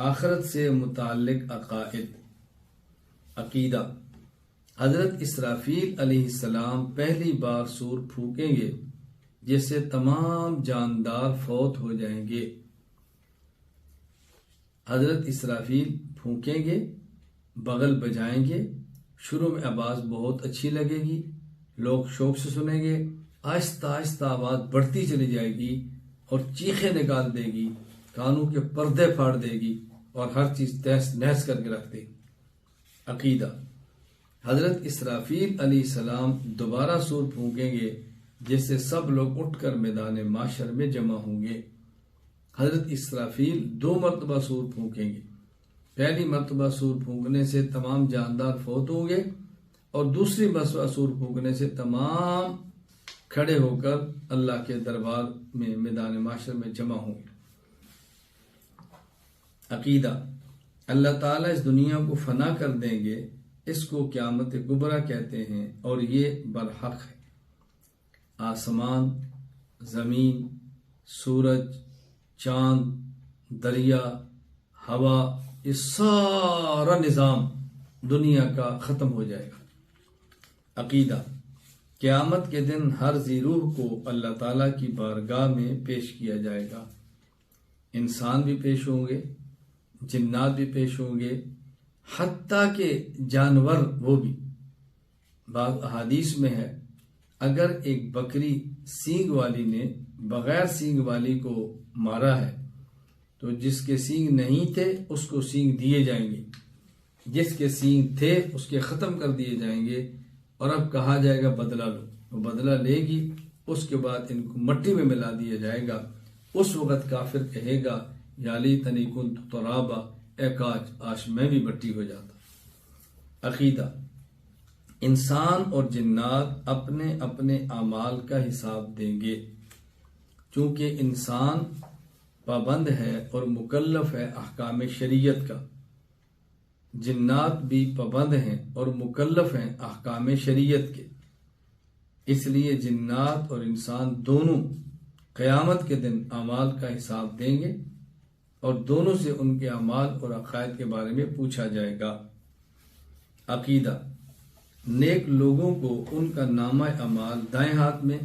آخرت سے متعلق عقائد۔ عقیدہ: حضرت اسرافیل علیہ السلام پہلی بار سور پھونکیں گے جس سے تمام جاندار فوت ہو جائیں گے۔ حضرت اسرافیل پھونکیں گے، بغل بجائیں گے، شروع میں آواز بہت اچھی لگے گی، لوگ شوق سے سنیں گے، آہستہ آہستہ آواز بڑھتی چلی جائے گی اور چیخیں نکال دے گی، کانوں کے پردے پھاڑ دے گی اور ہر چیز تہس نہس کر کے رکھ دے گی۔ عقیدہ: حضرت اسرافیل علیہ السلام دوبارہ سور پھونکیں گے جس سے سب لوگ اٹھ کر میدان محشر میں جمع ہوں گے۔ حضرت اسرافیل 2 مرتبہ سور پھونکیں گے۔ پہلی مرتبہ سور پھونکنے سے تمام جاندار فوت ہوں گے اور دوسری مرتبہ سور پھونکنے سے تمام کھڑے ہو کر اللہ کے دربار میں میدان محشر میں جمع ہوں گے۔ عقیدہ: اللہ تعالیٰ اس دنیا کو فنا کر دیں گے، اس کو قیامت کبریٰ کہتے ہیں اور یہ برحق ہے۔ آسمان، زمین، سورج، چاند، دریا، ہوا، یہ سارا نظام دنیا کا ختم ہو جائے گا۔ عقیدہ: قیامت کے دن ہر ذی روح کو اللہ تعالیٰ کی بارگاہ میں پیش کیا جائے گا۔ انسان بھی پیش ہوں گے، جنات بھی پیش ہوں گے، حتیٰ کہ جانور وہ بھی۔ بعض احادیث میں ہے اگر ایک بکری سینگ والی نے بغیر سینگ والی کو مارا ہے تو جس کے سینگ نہیں تھے اس کو سینگ دیے جائیں گے، جس کے سینگ تھے اس کے ختم کر دیے جائیں گے، اور اب کہا جائے گا بدلہ لو، وہ بدلہ لے گی۔ اس کے بعد ان کو مٹی میں ملا دیا جائے گا۔ اس وقت کافر کہے گا یا لیتنی کنت ترابا، اے کاش میں بھی مٹی ہو جاتا۔ عقیدہ: انسان اور جنات اپنے اپنے اعمال کا حساب دیں گے۔ چونکہ انسان پابند ہے اور مکلف ہے احکام شریعت کا، جنات بھی پابند ہیں اور مکلف ہیں احکام شریعت کے، اس لیے جنات اور انسان دونوں قیامت کے دن اعمال کا حساب دیں گے اور دونوں سے ان کے اعمال اور عقائد کے بارے میں پوچھا جائے گا۔ عقیدہ: نیک لوگوں کو ان کا نامہ اعمال دائیں ہاتھ میں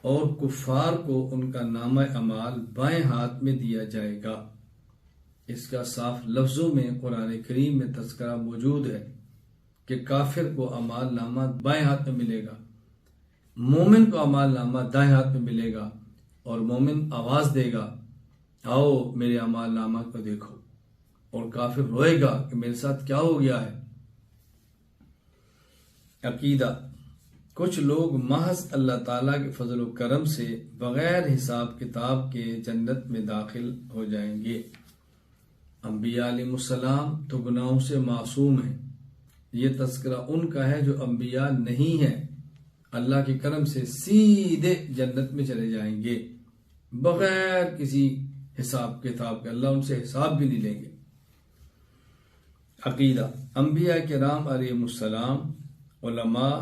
اور کفار کو ان کا نامہ اعمال بائیں ہاتھ میں دیا جائے گا۔ اس کا صاف لفظوں میں قرآن کریم میں تذکرہ موجود ہے کہ کافر کو اعمال نامہ بائیں ہاتھ میں ملے گا، مومن کو اعمال نامہ دائیں ہاتھ میں ملے گا، اور مومن آواز دے گا آؤ میرے اعمال نامہ کو دیکھو، اور کافر روئے گا کہ میرے ساتھ کیا ہو گیا ہے۔ عقیدہ: کچھ لوگ محض اللہ تعالیٰ کے فضل و کرم سے بغیر حساب کتاب کے جنت میں داخل ہو جائیں گے۔ انبیاء علیہ السلام تو گناہوں سے معصوم ہیں، یہ تذکرہ ان کا ہے جو انبیاء نہیں ہیں، اللہ کے کرم سے سیدھے جنت میں چلے جائیں گے بغیر کسی حساب کتاب کے، اللہ ان سے حساب بھی نہیں لیں گے۔ عقیدہ: انبیاء کرام علیہ السلام، علماء۔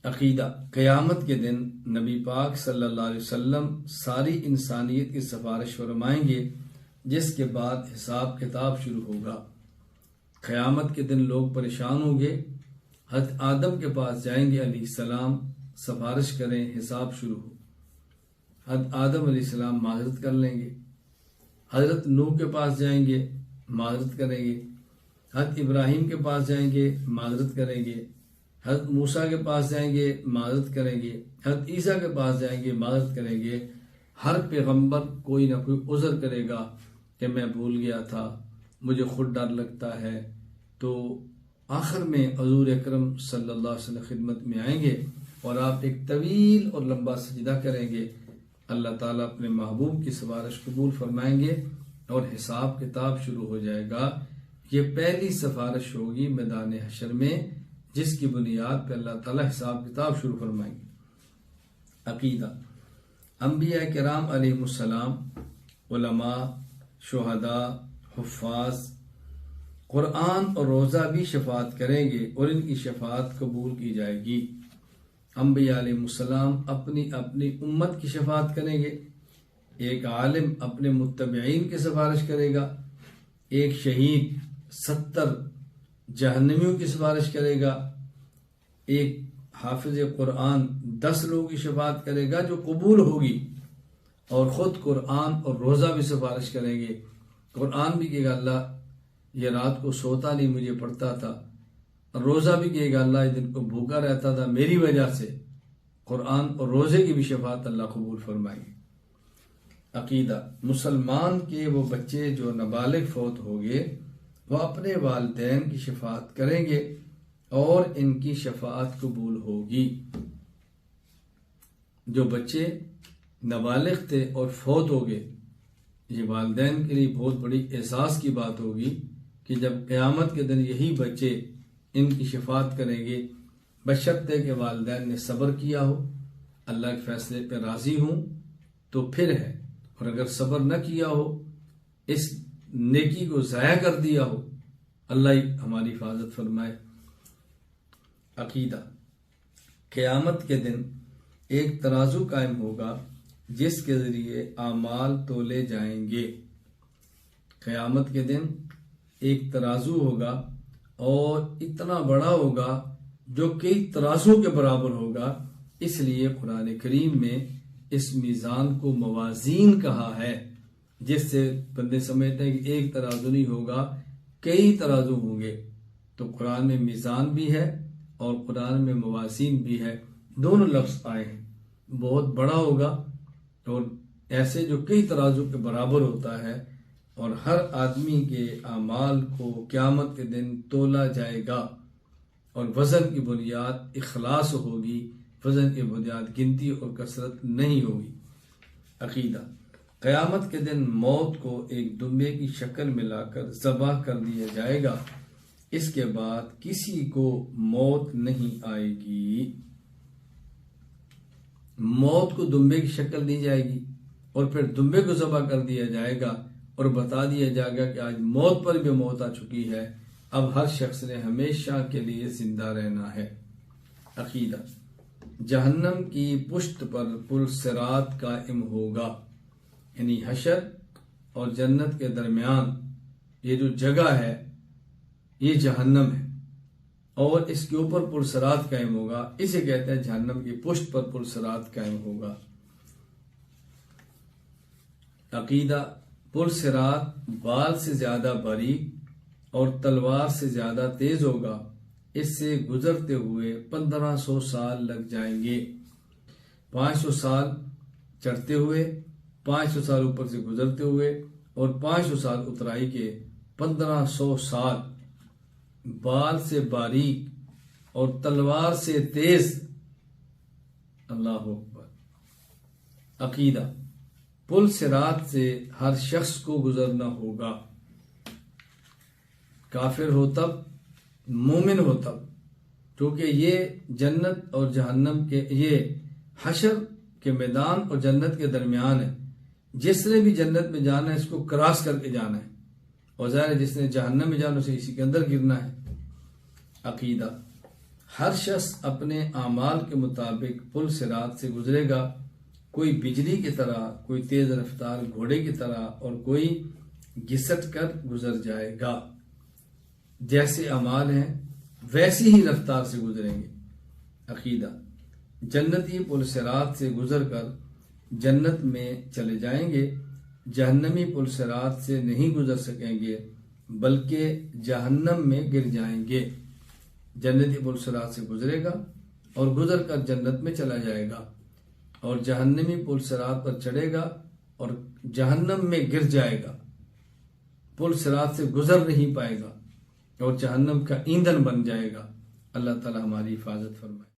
عقیدہ: قیامت کے دن نبی پاک صلی اللہ علیہ وسلم ساری انسانیت کی سفارش فرمائیں گے، جس کے بعد حساب کتاب شروع ہوگا۔ قیامت کے دن لوگ پریشان ہوں گے، حضرت آدم کے پاس جائیں گے علیہ السلام، سفارش کریں، حساب شروع ہو۔ حضرت آدم علیہ السلام معذرت کر لیں گے، حضرت نوح کے پاس جائیں گے، معذرت کریں گے، حضرت ابراہیم کے پاس جائیں گے، معذرت کریں گے، حضرت موسیٰ کے پاس جائیں گے، معذرت کریں گے، حضرت عیسیٰ کے پاس جائیں گے، معذرت کریں گے۔ ہر پیغمبر کوئی نہ کوئی عذر کرے گا کہ میں بھول گیا تھا، مجھے خود ڈر لگتا ہے۔ تو آخر میں حضور اکرم صلی اللہ علیہ وسلم خدمت میں آئیں گے اور آپ ایک طویل اور لمبا سجدہ کریں گے، اللہ تعالیٰ اپنے محبوب کی سفارش قبول فرمائیں گے اور حساب کتاب شروع ہو جائے گا۔ یہ پہلی سفارش ہوگی میدان حشر میں، جس کی بنیاد پہ اللہ تعالیٰ حساب کتاب شروع فرمائیں گے۔ عقیدہ: انبیاء کرام علیہ السلام، علماء، شہداء، حفاظ، قرآن اور روزہ بھی شفاعت کریں گے اور ان کی شفاعت قبول کی جائے گی۔ انبیاء علیہ السلام اپنی اپنی امت کی شفاعت کریں گے، ایک عالم اپنے متبعین کی سفارش کرے گا، ایک شہید 70 جہنمیوں کی سفارش کرے گا، ایک حافظ قرآن 10 لوگوں کی شفاعت کرے گا جو قبول ہوگی، اور خود قرآن اور روزہ بھی سفارش کریں گے۔ قرآن بھی کہے گا اللہ یہ رات کو سوتا نہیں مجھے پڑھتا تھا، اور روزہ بھی کہے گا اللہ یہ دن کو بھوکا رہتا تھا میری وجہ سے۔ قرآن اور روزے کی بھی شفاعت اللہ قبول فرمائیں گے۔ عقیدہ، مسلمان کے وہ بچے جو نابالغ فوت ہو گئے وہ اپنے والدین کی شفاعت کریں گے اور ان کی شفاعت قبول ہوگی۔ جو بچے نابالغ تھے اور فوت ہو گئے، یہ والدین کے لیے بہت بڑی احساس کی بات ہوگی کہ جب قیامت کے دن یہی بچے ان کی شفاعت کریں گے، بشرطے کہ والدین نے صبر کیا ہو، اللہ کے فیصلے پہ راضی ہوں تو پھر ہے، اور اگر صبر نہ کیا ہو، اس نیکی کو ضائع کر دیا ہو، اللہ ہماری حفاظت فرمائے۔ عقیدہ، قیامت کے دن ایک ترازو قائم ہوگا جس کے ذریعے اعمال تولے جائیں گے۔ قیامت کے دن ایک ترازو ہوگا اور اتنا بڑا ہوگا جو کئی ترازو کے برابر ہوگا، اس لیے قرآن کریم میں اس میزان کو موازین کہا ہے، جس سے بندے سمجھتے ہیں کہ ایک ترازو نہیں ہوگا، کئی ترازو ہوں گے۔ تو قرآن میں میزان بھی ہے اور قرآن میں موازین بھی ہے، دونوں لفظ آئے ہیں۔ بہت بڑا ہوگا اور ایسے جو کئی ترازو کے برابر ہوتا ہے، اور ہر آدمی کے اعمال کو قیامت کے دن تولا جائے گا، اور وزن کی بنیاد اخلاص ہوگی، وزن کی بنیاد گنتی اور کثرت نہیں ہوگی۔ عقیدہ، قیامت کے دن موت کو ایک دمبے کی شکل میں لا کر ذبح کر دیا جائے گا، اس کے بعد کسی کو موت نہیں آئے گی۔ موت کو دمبے کی شکل دی جائے گی اور پھر دمبے کو ذبح کر دیا جائے گا اور بتا دیا جائے گا کہ آج موت پر بھی موت آ چکی ہے، اب ہر شخص نے ہمیشہ کے لیے زندہ رہنا ہے۔ عقیدہ، جہنم کی پشت پر پل صراط قائم ہوگا، یعنی حشر اور جنت کے درمیان یہ جو جگہ ہے یہ جہنم ہے، اور اس کے اوپر پل صراط قائم ہوگا، اسے کہتے ہیں جہنم کی پشت پر پل صراط قائم ہوگا۔ عقیدہ، پل صراط بال سے زیادہ باریک اور تلوار سے زیادہ تیز ہوگا، اس سے گزرتے ہوئے 1500 سال لگ جائیں گے۔ 500 سال چڑھتے ہوئے، 500 سال اوپر سے گزرتے ہوئے، اور 500 سال اترائی کے، 1500 سال بال سے باریک اور تلوار سے تیز۔ اللہ اکبر۔ عقیدہ، پل صراط سے ہر شخص کو گزرنا ہوگا، کافر ہو تب، مومن ہو تب، کیونکہ یہ جنت اور جہنم کے، یہ حشر کے میدان اور جنت کے درمیان ہے۔ جس نے بھی جنت میں جانا ہے اس کو کراس کر کے جانا ہے، اور ظاہر ہے جس نے جہنم میں جانا اسے اسی کے اندر گرنا ہے۔ عقیدہ، ہر شخص اپنے اعمال کے مطابق پل صراط سے گزرے گا، کوئی بجلی کی طرح، کوئی تیز رفتار گھوڑے کی طرح، اور کوئی گھسٹ کر گزر جائے گا۔ جیسے اعمال ہیں ویسی ہی رفتار سے گزریں گے۔ عقیدہ، جنتی پل صراط سے گزر کر جنت میں چلے جائیں گے، جہنمی پل صراط سے نہیں گزر سکیں گے بلکہ جہنم میں گر جائیں گے۔ جنتی پل صراط سے گزرے گا اور گزر کر جنت میں چلا جائے گا، اور جہنمی پل صراط پر چڑھے گا اور جہنم میں گر جائے گا، پل صراط سے گزر نہیں پائے گا اور جہنم کا ایندھن بن جائے گا۔ اللہ تعالی ہماری حفاظت فرمائے۔